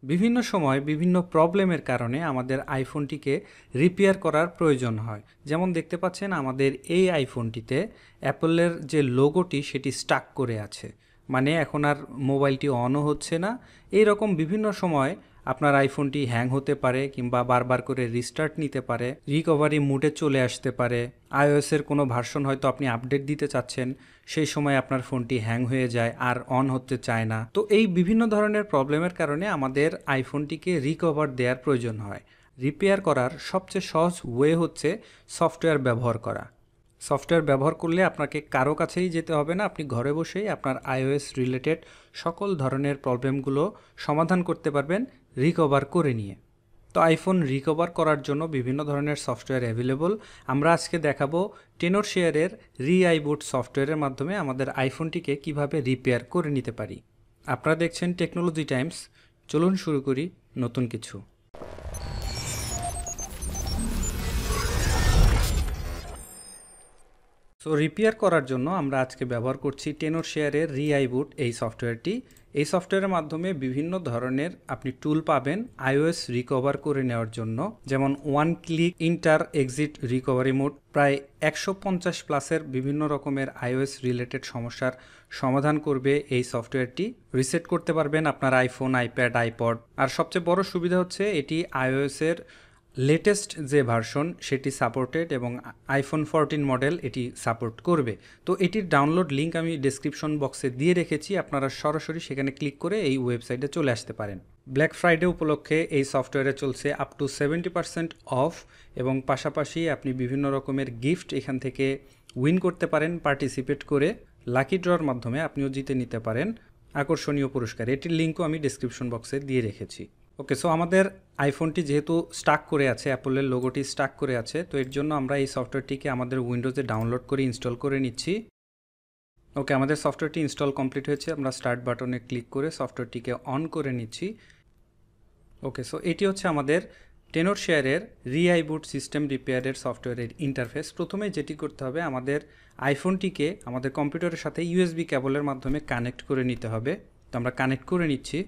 বিভিন্ন সময় বিভিন্ন প্রবলেমের কারণে আমাদের আইফোনটিকে রিপেয়ার করার প্রয়োজন হয়। যেমন দেখতে পাচ্ছেন আমাদের এই আইফোনটিতে অ্যাপলের যে লোগোটি সেটি স্টাক করে আছে, মানে এখন আর মোবাইলটি অনও হচ্ছে না। এই রকম বিভিন্ন সময় আপনার আইফোনটি হ্যাং হতে পারে কিংবা বারবার করে রিস্টার্ট নিতে পারে, রিকভারি মুডে চলে আসতে পারে। আইওএসের কোনো ভার্সন হয়তো আপনি আপডেট দিতে চাচ্ছেন, সেই সময় আপনার ফোনটি হ্যাং হয়ে যায় আর অন হতে চায় না। তো এই বিভিন্ন ধরনের প্রবলেমের কারণে আমাদের আইফোনটিকে রিকভার দেওয়ার প্রয়োজন হয়। রিপেয়ার করার সবচেয়ে সহজ ওয়ে হচ্ছে সফটওয়্যার ব্যবহার করা। সফটওয়্যার ব্যবহার করলে আপনাকে কারো কাছেই যেতে হবে না, আপনি ঘরে বসেই আপনার আইওএস রিলেটেড সকল ধরনের প্রবলেমগুলো সমাধান করতে পারবেন রিকভার করে নিয়ে। তো আইফোন রিকভার করার জন্য বিভিন্ন ধরনের সফটওয়্যার অ্যাভেলেবল। আমরা আজকে দেখাবো টেনরশেয়ারের রিআইবুট সফটওয়্যারের মাধ্যমে আমাদের আইফোনটিকে কিভাবে রিপেয়ার করে নিতে পারি। আপনারা দেখছেন টেকনোলজি টাইমস, চলুন শুরু করি নতুন কিছু। সো রিপেয়ার করার জন্য আমরা আজকে ব্যবহার করছি টেনরশেয়ারের রিআইবুট এই সফটওয়্যারটি। এই সফটওয়্যারের মাধ্যমে বিভিন্ন ধরনের আপনি টুল পাবেন আইওএস রিকভার করে নেওয়ার জন্য, যেমন one click inter exit recovery mode. প্রায় 150 প্লাসের বিভিন্ন রকমের আইওএস রিলেটেড সমস্যার সমাধান করবে এই সফটওয়্যারটি। রিসেট করতে পারবেন আপনার আইফোন, আইপ্যাড, আইপড। আর সবচেয়ে বড় সুবিধা হচ্ছে এটি আইওএসের লেটেস্ট যে ভার্সন সেটি সাপোর্টেড এবং আইফোন 14 মডেল এটি সাপোর্ট করবে। তো এটির ডাউনলোড লিঙ্ক আমি ডেসক্রিপশন বক্সে দিয়ে রেখেছি, আপনারা সরাসরি সেখানে ক্লিক করে এই ওয়েবসাইটে চলে আসতে পারেন। ব্ল্যাক ফ্রাইডে উপলক্ষে এই সফটওয়্যারে চলছে আপ টু 70% অফ, এবং পাশাপাশি আপনি বিভিন্ন রকমের গিফট এখান থেকে উইন করতে পারেন পার্টিসিপেট করে। লাকি ড্রর মাধ্যমে আপনিও জিতে নিতে পারেন আকর্ষণীয় পুরস্কার। এটির লিঙ্কও আমি ডেসক্রিপশন বক্সে দিয়ে রেখেছি। ওকে, সো আমাদের আইফোনটি যেহেতু স্টাক করে আছে, অ্যাপলের লোগোটি স্টাক করে আছে, তো এর জন্য আমরা এই সফটওয়্যারটিকে আমাদের উইন্ডোজে ডাউনলোড করে ইনস্টল করে নিচ্ছি। ওকে, আমাদের সফটওয়্যারটি ইনস্টল কমপ্লিট হয়েছে। আমরা স্টার্ট বাটনে ক্লিক করে সফটওয়্যারটিকে অন করে নিচ্ছি। ওকে, সো এটি হচ্ছে আমাদের টেনরশেয়ারের রিআইবুট সিস্টেম রিপেয়ারের সফটওয়্যারের ইন্টারফেস। প্রথমে যেটি করতে হবে, আমাদের আইফোনটিকে আমাদের কম্পিউটারের সাথে ইউএসবি কেবলের মাধ্যমে কানেক্ট করে নিতে হবে। তো আমরা কানেক্ট করে নিচ্ছি।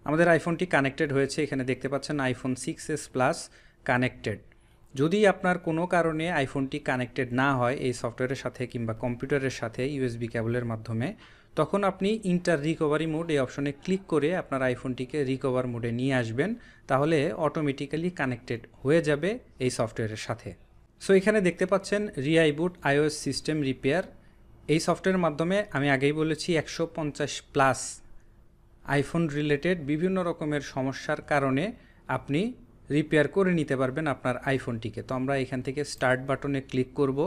আমাদের আইফোনটি কানেক্টেড হয়েছে, এখানে দেখতে পাচ্ছেন আইফোন 6s প্লাস কানেক্টেড। যদি আপনার কোনো কারণে আইফোনটি কানেক্টেড না হয় এই সফটওয়্যারের সাথে কিংবা কম্পিউটারের সাথে ইউএসবি কেবলের মাধ্যমে, তখন আপনি ইন্টার রিকভারি মোড এই অপশনে ক্লিক করে আপনার আইফোনটিকে রিকভার মোডে নিয়ে আসবেন, তাহলে অটোমেটিক্যালি কানেক্টেড হয়ে যাবে এই সফটওয়্যারের সাথে। সো এখানে দেখতে পাচ্ছেন রিআইবুট আইওএস সিস্টেম রিপেয়ার। এই সফটওয়্যারের মাধ্যমে আমি আগেই বলেছি 150 প্লাস আইফোন রিলেটেড বিভিন্ন রকমের সমস্যার কারণে আপনি রিপেয়ার করে নিতে পারবেন আপনার আইফোনটিকে। তো আমরা এখান থেকে স্টার্ট বাটনে ক্লিক করব।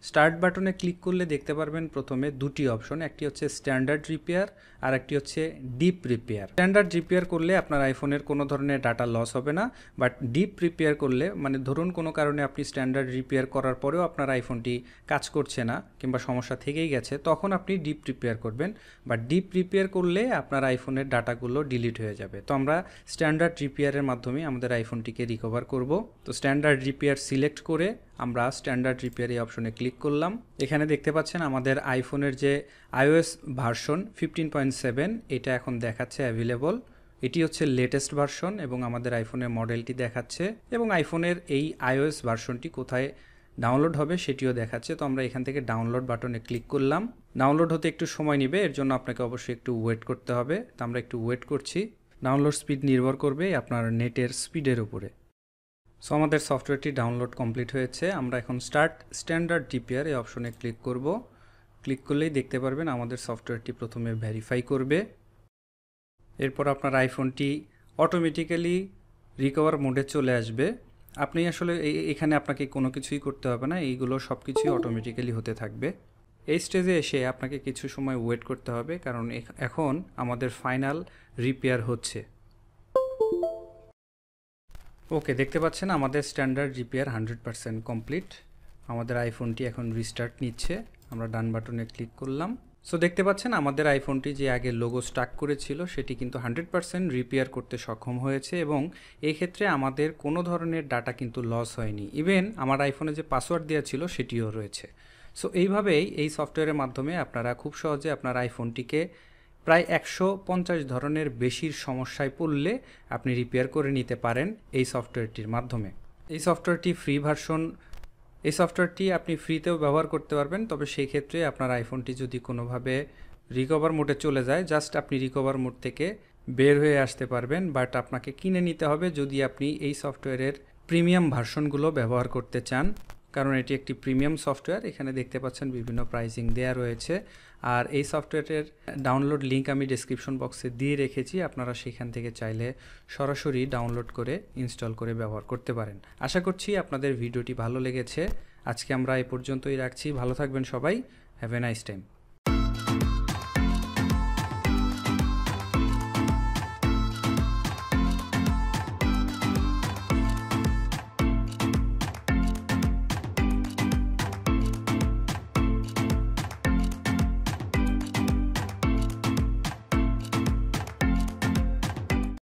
স্টার্ট বাটনে ক্লিক করলে দেখতে পারবেন প্রথমে দুটি অপশন, একটি হচ্ছে স্ট্যান্ডার্ড রিপেয়ার আর একটি হচ্ছে ডিপ রিপেয়ার। স্ট্যান্ডার্ড রিপেয়ার করলে আপনার আইফোনের কোনো ধরনের ডাটা লস হবে না, বাট ডিপ রিপেয়ার করলে, মানে ধরুন কোনো কারণে আপনি স্ট্যান্ডার্ড রিপেয়ার করার পরেও আপনার আইফোনটি কাজ করছে না কিংবা সমস্যা থেকেই গেছে, তখন আপনি ডিপ রিপেয়ার করবেন। বাট ডিপ রিপেয়ার করলে আপনার আইফোনের ডাটাগুলো ডিলিট হয়ে যাবে। তো আমরা স্ট্যান্ডার্ড রিপেয়ারের মাধ্যমে আমাদের আইফোনটিকে রিকভার করব। তো স্ট্যান্ডার্ড রিপেয়ার সিলেক্ট করে আমরা স্ট্যান্ডার্ড রিপেয়ার এই অপশনে ক্লিক করলাম। এখানে দেখতে পাচ্ছেন আমাদের আইফোনের যে আইওএস ভার্সন 15.7 এটা এখন দেখাচ্ছে অ্যাভেলেবল। এটি হচ্ছে লেটেস্ট ভার্সন এবং আমাদের আইফোনের মডেলটি দেখাচ্ছে, এবং আইফোনের এই আইওএস ভার্সনটি কোথায় ডাউনলোড হবে সেটিও দেখাচ্ছে। তো আমরা এখান থেকে ডাউনলোড বাটনে ক্লিক করলাম। ডাউনলোড হতে একটু সময় নেবে, এর জন্য আপনাকে অবশ্যই একটু ওয়েট করতে হবে। তো আমরা একটু ওয়েট করছি। ডাউনলোড স্পিড নির্ভর করবে আপনার নেটের স্পিডের উপরে। সো আমাদের সফটওয়্যারটি ডাউনলোড কমপ্লিট হয়েছে। আমরা এখন স্টার্ট স্ট্যান্ডার্ড রিপেয়ার এই অপশনে ক্লিক করব। ক্লিক করলেই দেখতে পারবেন আমাদের সফটওয়্যারটি প্রথমে ভেরিফাই করবে, এরপর আপনার আইফোনটি অটোমেটিক্যালি রিকভার মোডে চলে আসবে। আপনি আসলে এখানে আপনাকে কোনো কিছুই করতে হবে না, এইগুলো সব কিছুই অটোমেটিক্যালি হতে থাকবে। এই স্টেজে এসে আপনাকে কিছু সময় ওয়েট করতে হবে, কারণ এখন আমাদের ফাইনাল রিপেয়ার হচ্ছে। ওকে, দেখতে পাচ্ছেন আমাদের স্ট্যান্ডার্ড রিপেয়ার 100% কমপ্লিট। আমাদের আইফোনটি এখন রিস্টার্ট নিচ্ছে। আমরা ডান বাটনে ক্লিক করলাম। সো দেখতে পাচ্ছেন আমাদের আইফোনটি যে আগে লোগো স্টাক করেছিল সেটি কিন্তু 100% রিপেয়ার করতে সক্ষম হয়েছে, এবং এই ক্ষেত্রে আমাদের কোনো ধরনের ডাটা কিন্তু লস হয়নি। ইভেন আমার আইফোনে যে পাসওয়ার্ড দেওয়া ছিল সেটিও রয়েছে। সো এইভাবেই এই সফটওয়্যারের মাধ্যমে আপনারা খুব সহজে আপনার আইফোনটিকে প্রায় 150 ধরনের বেশির সমস্যায় পড়লে আপনি রিপেয়ার করে নিতে পারেন এই সফটওয়্যারটির মাধ্যমে। এই সফটওয়্যারটি আপনি ফ্রিতেও ব্যবহার করতে পারবেন, তবে সেই ক্ষেত্রে আপনার আইফোনটি যদি কোনোভাবে রিকভার মোডে চলে যায়, জাস্ট আপনি রিকভার মোড থেকে বের হয়ে আসতে পারবেন, বাট আপনাকে কিনে নিতে হবে যদি আপনি এই সফটওয়্যারের প্রিমিয়াম ভার্সনগুলো ব্যবহার করতে চান, কারণ এটি একটি প্রিমিয়াম সফটওয়্যার। এখানে দেখতে পাচ্ছেন বিভিন্ন প্রাইসিং দেয়া রয়েছে, আর এই সফটওয়্যারের ডাউনলোড লিঙ্ক আমি ডেসক্রিপশন বক্সে দিয়ে রেখেছি, আপনারা সেখান থেকে চাইলে সরাসরি ডাউনলোড করে ইনস্টল করে ব্যবহার করতে পারেন। আশা করছি আপনাদের ভিডিওটি ভালো লেগেছে। আজকে আমরা এই পর্যন্তই রাখছি। ভালো থাকবেন সবাই। Have a nice time.